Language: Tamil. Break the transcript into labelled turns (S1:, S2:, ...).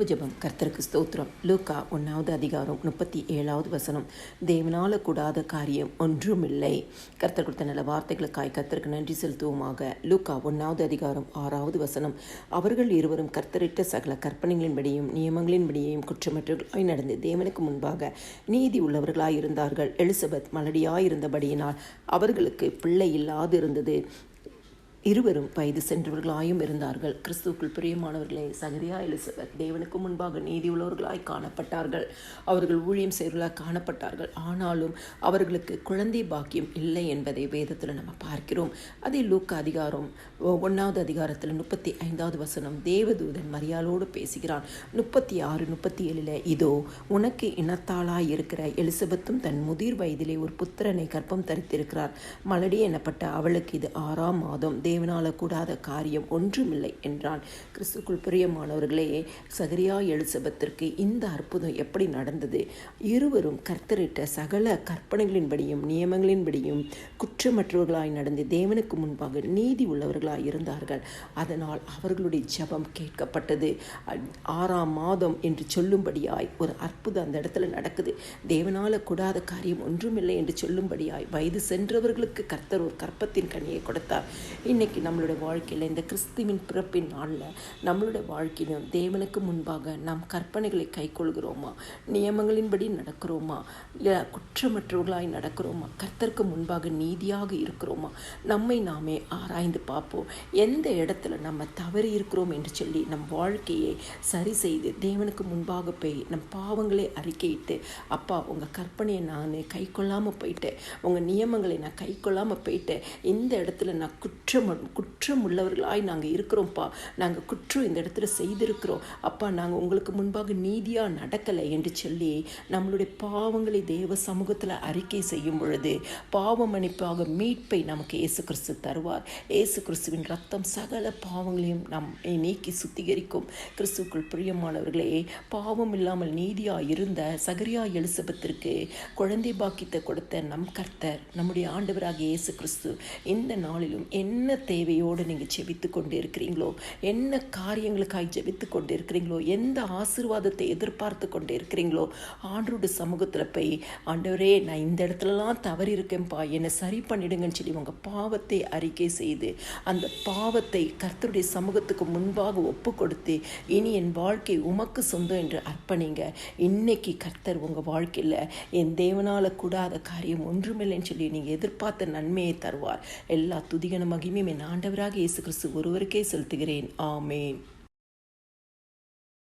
S1: ஜெபம். கர்த்தருக்கு ஸ்தோத்திரம். லூக்கா 1வது அதிகாரம் 37வது வசனம். தேவனால கூடாத காரியம் ஒன்றுமில்லை. கர்த்தர் கொடுத்த நல்ல வார்த்தைகளுக்காய் கர்த்தருக்கு நன்றி செலுத்துவோமாக. லூக்கா 1வது அதிகாரம் 6வது வசனம். அவர்கள் இருவரும் கர்த்தரிட்ட சகல கற்பனைகளின்படியும் நியமங்களின்படியும் குற்றமற்றவர்களாய் நடந்து தேவனுக்கு முன்பாக நீதி உள்ளவர்களாய் இருந்தார்கள். எலிசபெத் மலடியாயிருந்தபடியினால் அவர்களுக்கு பிள்ளை இல்லாது இருந்தது. இருவரும் வயது சென்றவர்களாயும் இருந்தார்கள். கிறிஸ்துவுக்குள் பிரியமானவர்களே, சகரியா எலிசபெத் தேவனுக்கு முன்பாக நீதி உள்ளவர்களாய் காணப்பட்டார்கள். அவர்கள் ஊழியம் செய்வர்களாய் காணப்பட்டார்கள். ஆனாலும் அவர்களுக்கு குழந்தை பாக்கியம் இல்லை என்பதை வேதத்தில் நம்ம பார்க்கிறோம். அதே லூக்கா அதிகாரம் 1வது அதிகாரத்தில் 35வது வசனம். தேவதூதன் மரியாளோடு பேசுகிறான். 36-37 இதோ உனக்கு இனத்தாளாய் இருக்கிற எலிசபெத்தும் தன் முதிர் வயதிலே ஒரு புத்திரனை கர்ப்பம் தரித்திருக்கிறார். மலடி எனப்பட்ட அவளுக்கு இது 6ஆம் மாதம். தேவனால கூடாத காரியம் ஒன்றுமில்லை என்றான். கிறிஸ்துக்குள் பிரியமானவர்களே, சகரியா எலிசபெத்திற்கு இந்த அற்புதம் எப்படி நடந்தது? இருவரும் கர்த்தரிட்ட சகல கற்பனைகளின்படியும் நியமங்களின்படியும் குற்றமற்றவர்களாய் நடந்து தேவனுக்கு முன்பாக நீதி உள்ளவர்களாய் இருந்தார்கள். அதனால் அவர்களுடைய ஜெபம் கேட்கப்பட்டது. 6ஆம் மாதம் என்று சொல்லும்படியாய் ஒரு அற்புதம் அந்த இடத்துல நடக்குது. தேவனால கூடாத காரியம் ஒன்றுமில்லை என்று சொல்லும்படியாய் வயது சென்றவர்களுக்கு கர்த்தர் ஒரு கற்பத்தின் கனியை கொடுத்தார். இன்னைக்கு நம்மளுடைய வாழ்க்கையில் இந்த கிறிஸ்துவின் பிறப்பின் நாளில் நம்மளுடைய வாழ்க்கையிலும் தேவனுக்கு முன்பாக நாம் கற்பனைகளை கைக்கொள்கிறோமா? நியமங்களின்படி நடக்கிறோமா? இல்லை குற்றமற்றவர்களாய் நடக்கிறோமா? கர்த்தருக்கு முன்பாக நீதியாக இருக்கிறோமா? நம்மை நாமே ஆராய்ந்து பார்ப்போம். எந்த இடத்துல நம்ம தவறி இருக்கிறோம் என்று சொல்லி நம் வாழ்க்கையை சரி செய்து தேவனுக்கு முன்பாக போய் நம் பாவங்களை அறிக்கையிட்டு, அப்பா உங்கள் கற்பனையை நான் கை கொள்ளாமல் போயிட்டேன், உங்கள் நியமங்களை நான் கை கொள்ளாமல் போயிட்டேன், இந்த இடத்துல நான் குற்றம் உள்ளவர்களாய் நாங்கள் இருக்கிறோம்ப்பா, நாங்கள் குற்றம் இந்த இடத்துல செய்திருக்கிறோம் அப்பா, நாங்கள் உங்களுக்கு முன்பாக நீதியாக நடக்கலை என்று சொல்லி நம்மளுடைய பாவங்களை தேவ சமூகத்தில் அறிக்கை செய்யும் பொழுது பாவ மன்னிப்பாக மீட்பை நமக்கு இயேசு கிறிஸ்து தருவார். இயேசு கிறிஸ்துவின் ரத்தம் சகல பாவங்களையும் நம்மை நீக்கி சுத்திகரிக்கும். கிறிஸ்துக்குள் பிரியமானவர்களே, பாவம் இல்லாமல் நீதியாக இருந்த சகரியா எலிசபெத்திற்கு குழந்தை பாக்கியத்தை கொடுத்த நம் கர்த்தர், நம்முடைய ஆண்டவராக இயேசு கிறிஸ்து, இந்த நாளிலும் என்ன தேவையோடு நீங்கள் ஜெபித்து கொண்டு இருக்கிறீங்களோ, என்ன காரியங்களுக்காக ஜெபித்து கொண்டு இருக்கிறீங்களோ, எந்த ஆசீர்வாதத்தை எதிர்பார்த்து கொண்டு இருக்கிறீங்களோ, ஆண்டவருடைய சமூகத்தில் போய், ஆண்டவரே நான் இந்த இடத்துலலாம் தவறி இருக்கேன்ப்பா, என்னை சரி பண்ணிடுங்கன்னு சொல்லி உங்கள் பாவத்தை அறிக்கை செய்து அந்த பாவத்தை கர்த்தருடைய சமூகத்துக்கு முன்பாக ஒப்பு கொடுத்து, இனி என் வாழ்க்கை உமக்கு சொந்தம் என்று அர்ப்பணிங்க. இன்னைக்கு கர்த்தர் உங்கள் வாழ்க்கையில் என் தேவனால் கூடாத காரியம் ஒன்றுமில்லைன்னு சொல்லி நீங்கள் எதிர்பார்த்த நன்மையை தருவார். எல்லா துதிகன மகிமையும் என் ஆண்டவராக இயேசு கிறிஸ்து ஒருவருக்கே செலுத்துகிறேன். ஆமேன்.